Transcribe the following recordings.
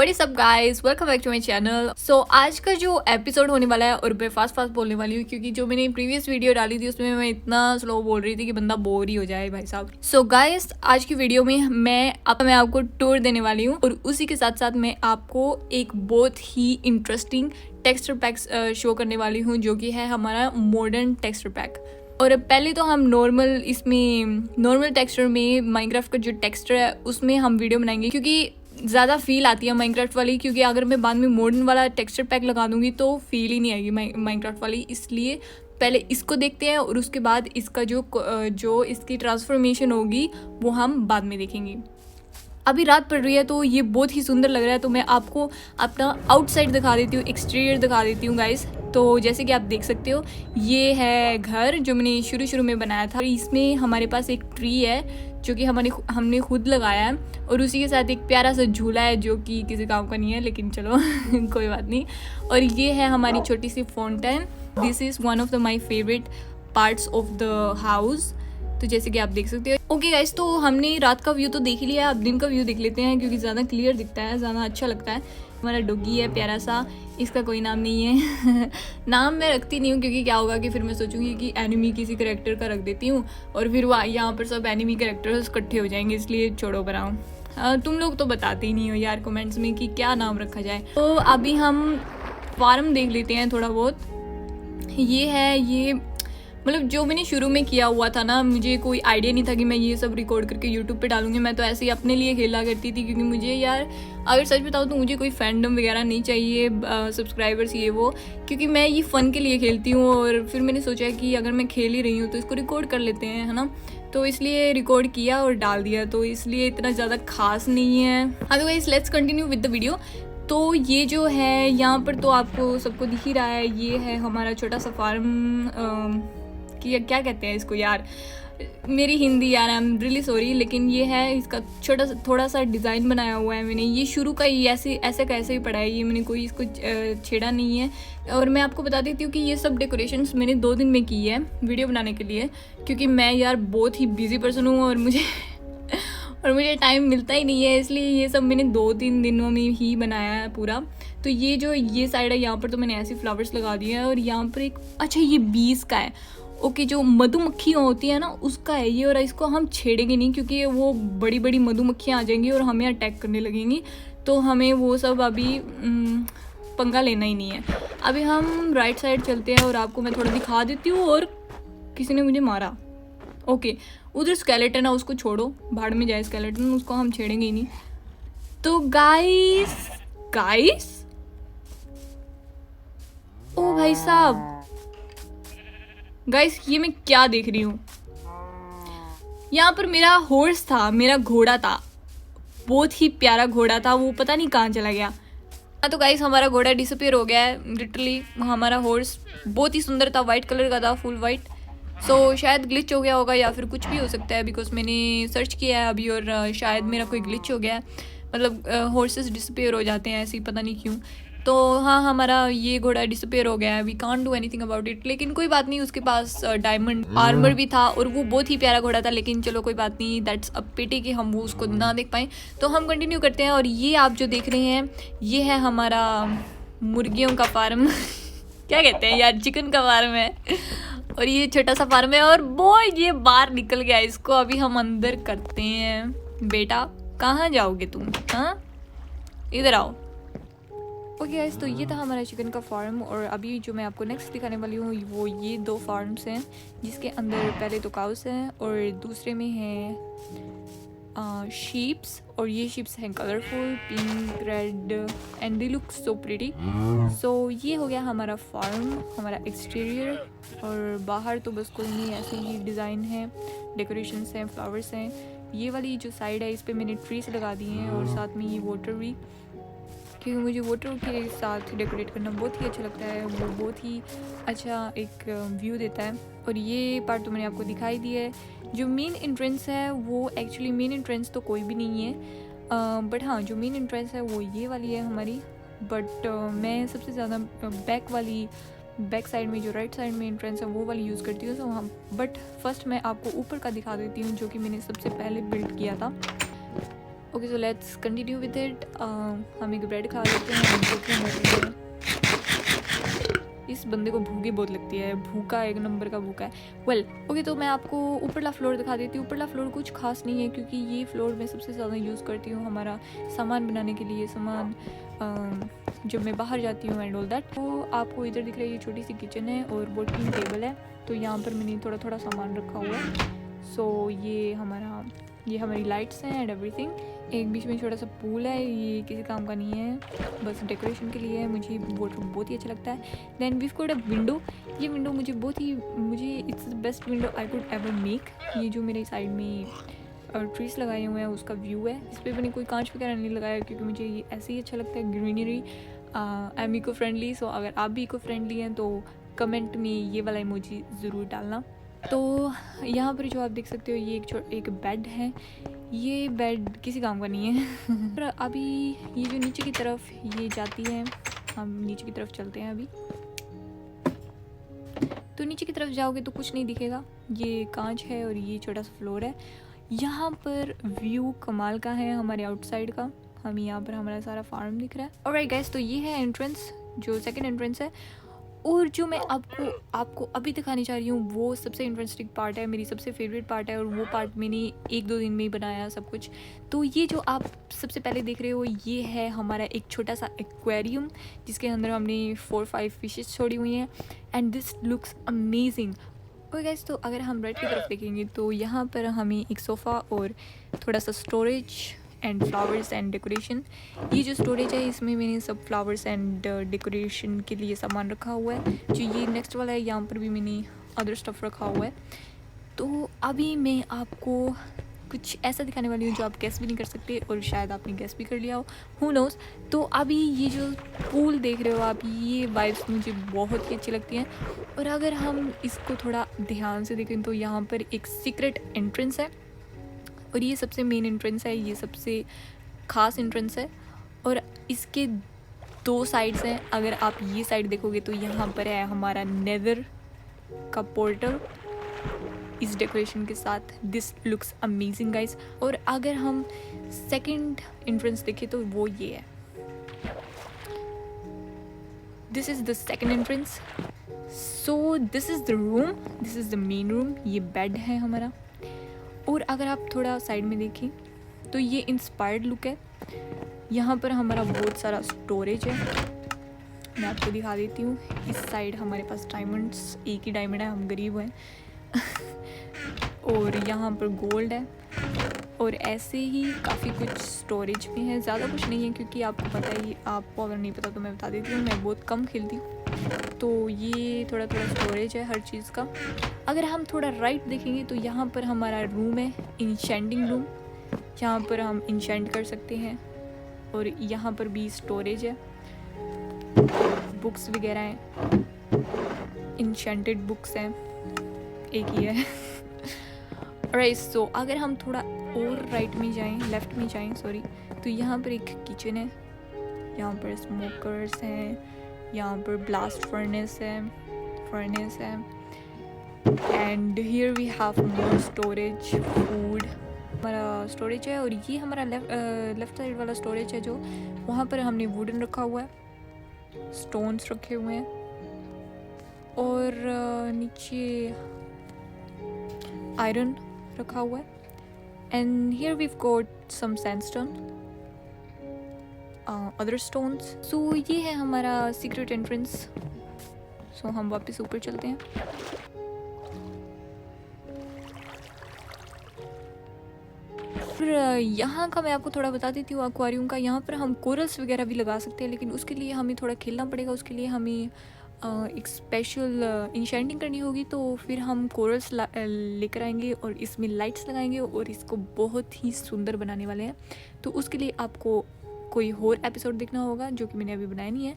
What is up guys, welcome back to my channel. So आज का जो episode होने वाला है, और मैं फास्ट बोलने वाली हूँ क्योंकि जो मैंने प्रीवियस वीडियो डाली थी उसमें मैं इतना स्लो बोल रही थी कि बंदा बोर ही हो जाए भाई साहब। सो गाइस, आज की वीडियो में मैं आपको टूर देने वाली हूँ और उसी के साथ साथ मैं आपको एक बहुत ही इंटरेस्टिंग टेक्सचर पैक शो करने वाली हूँ, जो कि है हमारा मॉडर्न टेक्सचर पैक। और पहले तो हम नॉर्मल टेक्सचर में माइनक्राफ्ट का जो टेक्सचर है उसमें हम वीडियो बनाएंगे, क्योंकि ज़्यादा फील आती है माइनक्राफ्ट वाली। क्योंकि अगर मैं बाद में मॉडर्न वाला टेक्सचर पैक लगा दूंगी तो फील ही नहीं आएगी माइनक्राफ्ट वाली। इसलिए पहले इसको देखते हैं और उसके बाद इसका जो इसकी ट्रांसफॉर्मेशन होगी वो हम बाद में देखेंगे। अभी रात पड़ रही है तो ये बहुत ही सुंदर लग रहा है, तो मैं आपको अपना आउटसाइड दिखा देती हूँ, एक्सटीरियर दिखा देती हूँ गाइस। तो जैसे कि आप देख सकते हो, ये है घर जो मैंने शुरू में बनाया था। इसमें हमारे पास एक ट्री है जो कि हमने खुद लगाया है, और उसी के साथ एक प्यारा सा झूला है जो कि किसी काम का नहीं है, लेकिन चलो कोई बात नहीं। और ये है हमारी छोटी सी fountain. This is one of the my favourite parts of the house. तो जैसे कि आप देख सकते हो। ओके गाइस, तो हमने रात का व्यू तो देख ही लिया है, अब दिन का व्यू देख लेते हैं क्योंकि ज़्यादा क्लियर दिखता है, ज़्यादा अच्छा लगता है। हमारा डॉगी है प्यारा सा, इसका कोई नाम नहीं है नाम मैं रखती नहीं हूँ क्योंकि क्या होगा कि फिर मैं सोचूंगी कि एनिमी किसी कैरेक्टर का रख देती हूँ और फिर वो यहाँ पर सब एनिमी कैरेक्टर्स इकट्ठे हो जाएंगे, इसलिए छोड़ो बनाओ। तुम लोग तो बताते ही नहीं हो यार कमेंट्स में कि क्या नाम रखा जाए। तो अभी हम फार्म देख लेते हैं थोड़ा बहुत। ये मतलब जो मैंने शुरू में किया हुआ था ना, मुझे कोई आइडिया नहीं था कि मैं ये सब रिकॉर्ड करके यूट्यूब पे डालूंगी। मैं तो ऐसे ही अपने लिए खेला करती थी, क्योंकि मुझे यार अगर सच बताऊँ तो मुझे कोई फैंडम वगैरह नहीं चाहिए, सब्सक्राइबर्स ये वो, क्योंकि मैं ये फ़न के लिए खेलती हूँ। और फिर मैंने सोचा कि अगर मैं खेल ही रही हूँ तो इसको रिकॉर्ड कर लेते हैं, है ना। तो इसलिए रिकॉर्ड किया और डाल दिया, तो इसलिए इतना ज़्यादा खास नहीं है। Otherwise let's continue with the video. तो ये जो है यहाँ पर तो आपको सबको दिख ही रहा है, ये है हमारा छोटा सा फार्म कि क्या कहते हैं इसको यार, मेरी हिंदी यार, आई एम रियली सॉरी। लेकिन ये है इसका थोड़ा सा डिज़ाइन बनाया हुआ है मैंने। ये शुरू का ही ऐसे कैसे ही पड़ा है, ये मैंने कोई इसको छेड़ा नहीं है। और मैं आपको बता देती हूँ कि ये सब डेकोरेशंस मैंने 2 दिन में की है वीडियो बनाने के लिए, क्योंकि मैं यार बहुत ही बिजी पर्सन हूँ और मुझे टाइम मिलता ही नहीं है, इसलिए ये सब मैंने 2-3 दिनों में ही बनाया है पूरा। तो ये साइड है, यहाँ पर तो मैंने ऐसे फ्लावर्स लगा दिए हैं। और यहाँ पर एक ये 20 का है, ओके, जो मधुमक्खियाँ होती है ना उसका है ये। और इसको हम छेड़ेंगे नहीं क्योंकि वो बड़ी मधुमक्खियाँ आ जाएंगी और हमें अटैक करने लगेंगी, तो हमें वो सब अभी पंगा लेना ही नहीं है। अभी हम राइट साइड चलते हैं और आपको मैं थोड़ा दिखा देती हूँ। और किसी ने मुझे मारा, ओके, उधर स्केलेटन है, उसको छोड़ो, भाड़ में जाए स्केलेटन, उसको हम छेड़ेंगे ही नहीं। तो गाइस ओ भाई साहब, गाइस ये मैं क्या देख रही हूँ, यहाँ पर मेरा हॉर्स था, मेरा घोड़ा था, बहुत ही प्यारा घोड़ा था, वो पता नहीं कहाँ चला गया। तो गाइस हमारा घोड़ा डिसअपीयर हो गया है लिटरली। हमारा हॉर्स बहुत ही सुंदर था, वाइट कलर का था, फुल वाइट। सो शायद ग्लिच हो गया होगा या फिर कुछ भी हो सकता है, बिकॉज मैंने सर्च किया है अभी और शायद मेरा कोई ग्लिच हो गया है। मतलब हॉर्सेस डिसअपीयर हो जाते हैं ऐसे ही, पता नहीं क्यों। तो हाँ, हमारा ये घोड़ा डिसअपीयर हो गया है, we can't do anything about it. लेकिन कोई बात नहीं, उसके पास डायमंड आर्मर भी था और वो बहुत ही प्यारा घोड़ा था। लेकिन चलो कोई बात नहीं, दैट्स अ पिटी कि हम वो उसको ना देख पाएँ। तो हम कंटिन्यू करते हैं। और ये आप जो देख रहे हैं ये है हमारा मुर्गियों का फार्म क्या कहते हैं यार, चिकन का फार्म है। और ये छोटा सा फार्म है, और वो ये बाहर निकल गया, इसको अभी हम अंदर करते हैं। बेटा कहाँ जाओगे तुम, हाँ इधर आओ। ओके गाइस, तो ये था हमारा चिकन का फार्म। और अभी जो मैं आपको नेक्स्ट दिखाने वाली हूँ वो ये 2 फार्म्स हैं, जिसके अंदर पहले तो काउस हैं और दूसरे में है शीप्स। और ये शीप्स हैं colourful, pink, red, and they look so pretty. So ये हो गया हमारा फार्म, हमारा एक्सटीरियर। और बाहर तो बस कोई नहीं, ऐसे ही डिज़ाइन है, डेकोरेशंस हैं, फ्लावर्स हैं। ये वाली जो साइड है इस पर मैंने ट्रीज लगा दिए हैं और साथ में ये वाटर भी, क्योंकि मुझे वाटर के साथ डेकोरेट करना बहुत ही अच्छा लगता है, वो बहुत ही अच्छा एक व्यू देता है। और ये पार्ट तो मैंने आपको दिखाई दिया है। जो मेन एंट्रेंस है वो एक्चुअली मेन एंट्रेंस तो कोई भी नहीं है, बट हाँ जो मेन एंट्रेंस है वो ये वाली है हमारी। बट मैं सबसे ज़्यादा बैक साइड में, जो राइट साइड में एंट्रेंस है वो वाली यूज़ करती हूँ। सो हाँ, बट फर्स्ट मैं आपको ऊपर का दिखा देती हूँ जो कि मैंने सबसे पहले बिल्ड किया था। Okay so let's continue with it. हम एक ब्रेड खा लेते हैं। इस बंदे को भूखी बहुत लगती है, भूखा एक नंबर का भूखा है। वेल ओके, तो मैं आपको ऊपरला फ्लोर दिखा देती हूँ। ऊपरला फ्लोर कुछ खास नहीं है क्योंकि ये फ्लोर मैं सबसे ज़्यादा यूज़ करती हूँ हमारा सामान बनाने के लिए, सामान जब मैं बाहर जाती हूँ एंड ऑल दैट। तो आपको इधर दिख रही है ये छोटी सी किचन है और वर्किंग टेबल है। तो यहाँ पर मैंने थोड़ा थोड़ा सामान रखा हुआ है। सो ये हमारी लाइट्स हैं एंड एवरीथिंग। एक बीच में छोटा सा पूल है, ये किसी काम का नहीं है, बस डेकोरेशन के लिए है। मुझे बहुत ही अच्छा लगता है। Then we got a window. ये विंडो मुझे it's the best window I could ever make. ये जो मेरे साइड में ट्रीज लगाए हुए हैं उसका व्यू है। इस पर मैंने कोई कांच वगैरह नहीं लगाया क्योंकि मुझे ये ऐसे ही अच्छा लगता है, greenery. I am eco friendly, so अगर आप भी इको फ्रेंडली हैं तो कमेंट में ये वाला इमोजी ज़रूर डालना। तो यहाँ पर जो आप देख सकते हो ये एक बेड है। ये बेड किसी काम का नहीं है। पर अभी ये जो नीचे की तरफ ये जाती है, हम नीचे की तरफ चलते हैं अभी। तो नीचे की तरफ जाओगे तो कुछ नहीं दिखेगा, ये कांच है और ये छोटा सा फ्लोर है। यहाँ पर व्यू कमाल का है हमारे आउटसाइड का। हम यहाँ पर हमारा सारा फार्म दिख रहा है। ऑलराइट गाइस, तो ये है एंट्रेंस, जो सेकंड एंट्रेंस है। और जो मैं आपको अभी दिखाने जा रही हूँ वो सबसे इंटरेस्टिंग पार्ट है, मेरी सबसे फेवरेट पार्ट है। और वो पार्ट मैंने 1-2 दिन में ही बनाया सब कुछ। तो ये जो आप सबसे पहले देख रहे हो ये है हमारा एक छोटा सा एक्वेरियम, जिसके अंदर हमने 4-5 फिशेस छोड़ी हुई हैं and this looks amazing. Okay guys, तो अगर हम राइट की तरफ देखेंगे तो यहाँ पर हमें एक सोफ़ा और थोड़ा सा storage and flowers and decoration. ये जो स्टोरेज है इसमें मैंने सब फ्लावर्स एंड डेकोरेशन के लिए सामान रखा हुआ है। जो ये नेक्स्ट वाला है यहाँ पर भी मैंने अदर स्टफ़ रखा हुआ है। तो अभी मैं आपको कुछ ऐसा दिखाने वाली हूँ जो आप गेस भी नहीं कर सकते, और शायद आपने गेस भी कर लिया हो, हु नोज़। तो अभी ये जो पूल देख रहे हो आप, ये वाइब्स मुझे बहुत ही अच्छी लगती हैं। और अगर हम इसको थोड़ा ध्यान से देखें तो यहाँ पर एक सीक्रेट एंट्रेंस है और ये सबसे मेन एंट्रेंस है, ये सबसे ख़ास एंट्रेंस है। और इसके 2 साइड्स हैं। अगर आप ये साइड देखोगे तो यहाँ पर है हमारा नेदर का पोर्टल इस डेकोरेशन के साथ। This looks amazing guys. और अगर हम सेकंड एंट्रेंस देखें तो वो ये है, this is the second entrance. So this is the room, this is the main room. ये बेड है हमारा। और अगर आप थोड़ा साइड में देखें तो ये इंस्पायर्ड लुक है। यहाँ पर हमारा बहुत सारा स्टोरेज है, मैं आपको दिखा देती हूँ। इस साइड हमारे पास डायमंड्स, एक ही डायमंड है, हम गरीब हैं। और यहाँ पर गोल्ड है और ऐसे ही काफ़ी कुछ स्टोरेज में है। ज़्यादा कुछ नहीं है क्योंकि आपको पता है, आपको अगर नहीं पता तो मैं बता देती हूँ, मैं बहुत कम खेलती हूँ। तो ये थोड़ा थोड़ा स्टोरेज है हर चीज़ का। अगर हम थोड़ा राइट देखेंगे तो यहाँ पर हमारा रूम है, इंशेंटिंग रूम। यहाँ पर हम इंशेंट कर सकते हैं। और यहाँ पर भी स्टोरेज है, बुक्स वगैरह हैं, इंशेंटेड बुक्स हैं, एक ही है। राइट, सो अगर हम थोड़ा और राइट में जाएं, लेफ़्ट में जाएं सॉरी, तो यहाँ पर एक किचन है, यहाँ पर स्मोकर्स हैं, यहाँ पर ब्लास्ट फर्नेस है and here we have more storage, food हमारा स्टोरेज है। और ये हमारा लेफ़्ट साइड वाला स्टोरेज है, जो वहाँ पर हमने वुडन रखा हुआ है, स्टोन्स रखे हुए हैं। और नीचे आयरन रखा हुआ है। And here we got some sandstone, other stones. So ये है हमारा सीक्रेट एंट्रेंस। सो हम वापस ऊपर चलते हैं। फिर यहाँ का मैं आपको थोड़ा बता देती हूँ एक्वेरियम का। यहाँ पर हम कोरल्स वगैरह भी लगा सकते हैं, लेकिन उसके लिए हमें थोड़ा खेलना पड़ेगा। उसके लिए हमें एक स्पेशल इंशेंटिंग करनी होगी। तो फिर हम कोरल्स लेकर आएंगे और इसमें लाइट्स लगाएंगे और इसको बहुत ही सुंदर बनाने वाले हैं। तो उसके लिए आपको कोई और एपिसोड देखना होगा जो कि मैंने अभी बनाया नहीं है।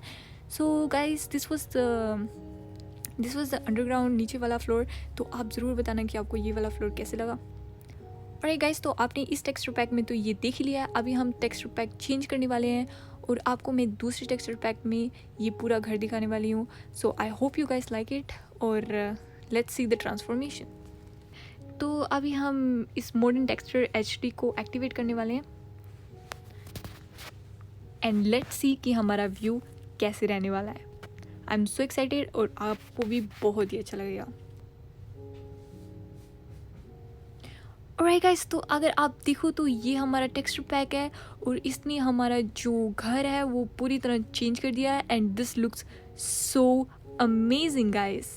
सो guys, this was the underground नीचे वाला फ्लोर। तो आप ज़रूर बताना कि आपको ये वाला फ्लोर कैसे लगा। ऑलराइट गाइस, तो आपने इस टेक्सचर पैक में तो ये देख लिया। अभी हम टेक्सचर पैक चेंज करने वाले हैं और आपको मैं दूसरे टेक्सचर पैक में ये पूरा घर दिखाने वाली हूँ। So I hope you guys like it और लेट्स सी द ट्रांसफॉर्मेशन। तो अभी हम इस मॉडर्न टेक्सचर HD को एक्टिवेट करने वाले हैं। एंड लेट्स सी कि हमारा व्यू कैसे रहने वाला है। आई एम सो एक्साइटेड और आपको भी बहुत ही अच्छा लगेगा। ऑलराइट गाइस, तो अगर आप देखो तो ये हमारा टेक्सचर पैक है और इसने हमारा जो घर है वो पूरी तरह चेंज कर दिया है and this looks so amazing guys.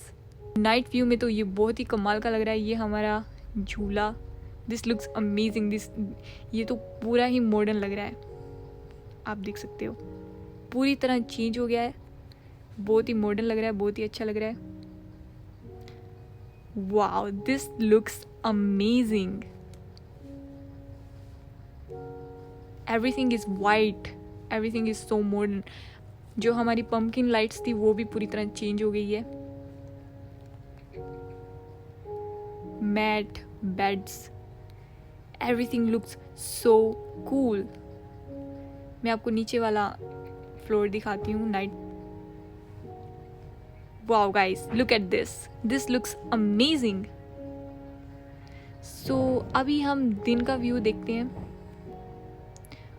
Night view में तो ये बहुत ही कमाल का लग रहा है। ये हमारा झूला, दिस लुक्स अमेजिंग। ये तो पूरा ही मॉडर्न लग रहा है, आप देख सकते हो पूरी तरह चेंज हो गया है। बहुत ही मॉडर्न लग रहा है, बहुत ही अच्छा लग रहा है। Wow, this looks amazing. Everything is white, everything is so modern. जो हमारी पंपकिन लाइट्स थी वो भी पूरी तरह चेंज हो गई है। Mat, beds, everything looks so cool. मैं आपको नीचे वाला फ्लोर दिखाती हूँ, night. Wow guys, look at this, this looks amazing. So अभी हम दिन का व्यू देखते हैं।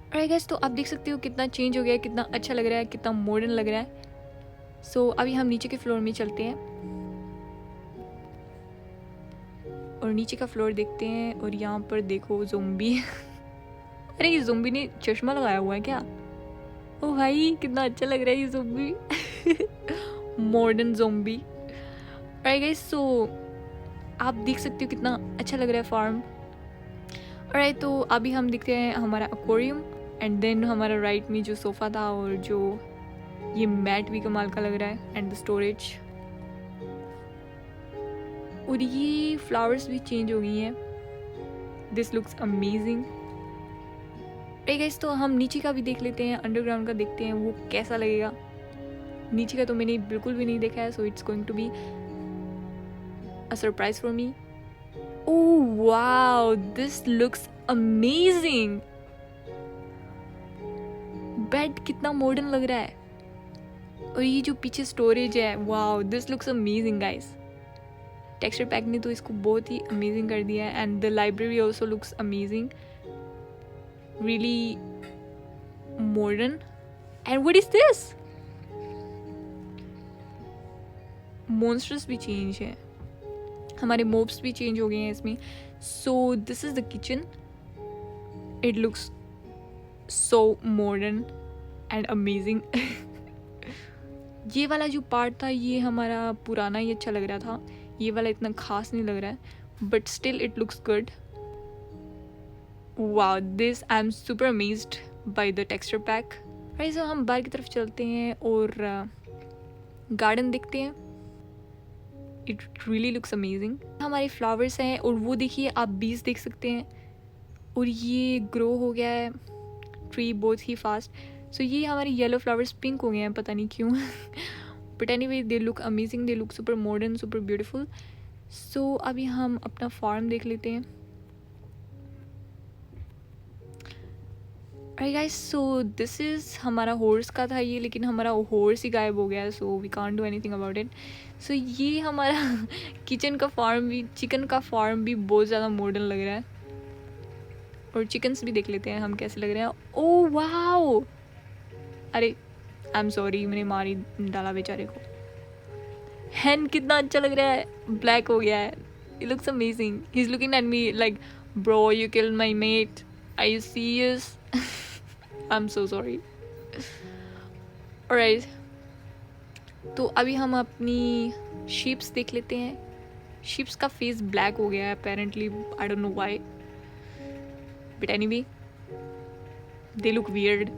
ऑलराइट गाइस, तो आप देख सकते हो कितना चेंज हो गया है, कितना अच्छा लग रहा है, कितना मॉडर्न लग रहा है। सो अभी हम नीचे के फ्लोर में चलते हैं और नीचे का फ्लोर देखते हैं। और यहाँ पर देखो ज़ोंबी अरे ये ज़ोंबी ने चश्मा लगाया हुआ है क्या? ओ भाई, कितना अच्छा लग रहा है ये zombie modern zombie. Alright guys, so आप देख सकते हो कितना अच्छा लग रहा है फार्म। ऑलराइट, तो अभी हम देखते हैं हमारा एक्वेरियम एंड देन हमारा राइट में जो सोफ़ा था और जो ये मैट भी कमाल का लग रहा है एंड द स्टोरेज। और ये फ्लावर्स भी चेंज हो गई हैं। This looks amazing. Alright guys, तो हम नीचे का भी देख लेते हैं, अंडरग्राउंड का देखते हैं वो कैसा लगेगा। नीचे का तो मैंने बिल्कुल भी नहीं देखा है, so it's going to be a surprise for me. Oh wow, this looks amazing. Bed कितना मॉडर्न लग रहा है और ये जो पीछे स्टोरेज है, wow, this looks amazing guys. Texture pack ने तो इसको बहुत ही अमेजिंग कर दिया है and the library also looks amazing, really modern. And what is this? Monsters भी चेंज है, हमारे मोब्स भी चेंज हो गए हैं इसमें। So this is the kitchen, it looks so modern and amazing. ये वाला जो पार्ट था ये हमारा पुराना ही अच्छा लग रहा था, ये वाला इतना खास नहीं लग रहा है, but still it looks good. Wow, this I am super amazed by the texture pack. Right, so हम बाहर की तरफ चलते हैं और गार्डन देखते हैं। It really looks amazing. हमारे फ्लावर्स हैं और वो देखिए आप बीज देख सकते हैं और ये ग्रो हो गया है ट्री बहुत ही फास्ट। सो ये हमारे येलो फ्लावर्स पिंक हो गए हैं, पता नहीं क्यों but anyway they look amazing, they look super modern, super beautiful. So अभी हम अपना फार्म देख लेते हैं। Right guys, so this is हमारा हॉर्स का था ये, लेकिन हमारा हॉर्स ही गायब हो गया, so we can't do anything about it. So ये हमारा किचन का फार्म भी, चिकन का फार्म भी बहुत ज़्यादा मॉडर्न लग रहा है। और चिकन्स भी देख लेते हैं हम कैसे लग रहे हैं। ओह वाओ, अरे आई एम सॉरी, मैंने मार ही डाला बेचारे को। हैन कितना अच्छा लग रहा है, ब्लैक हो गया है, it looks amazing. He is looking at me like bro you killed my mate, are you serious? I am so sorry. Alright, तो अभी हम अपनी शीप्स देख लेते हैं। शीप्स का फेस ब्लैक हो गया है apparently, I don't know why, but anyway they look weird.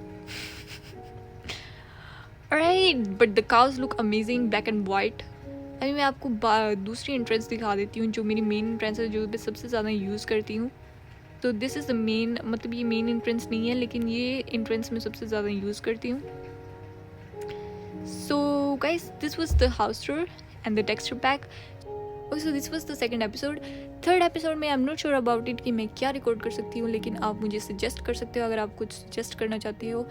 Alright, but the cows look amazing, black and white. अभी मैं आपको दूसरी एंट्रेंस दिखा देती हूँ जो मेरी मेन एंट्रेंस है, जो मैं सबसे ज़्यादा यूज़ करती हूँ। तो दिस इज़ द मेन, मतलब ये मेन एंट्रेंस नहीं है लेकिन ये एंट्रेंस मैं सबसे ज़्यादा यूज़ करती हूँ। So guys, this was the house tour and the texture pack. So this was the second episode. Third episode में I am not sure about it कि मैं क्या रिकॉर्ड कर सकती हूँ, लेकिन आप मुझे सजेस्ट कर सकते हो अगर आप कुछ सजेस्ट करना चाहते हो।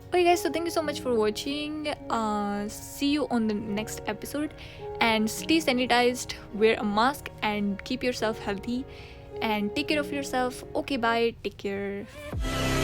Okay guys, so thank you so much for watching. See you on the next episode and stay sanitized, wear a mask and keep yourself healthy and take care of yourself. Okay, bye, take care.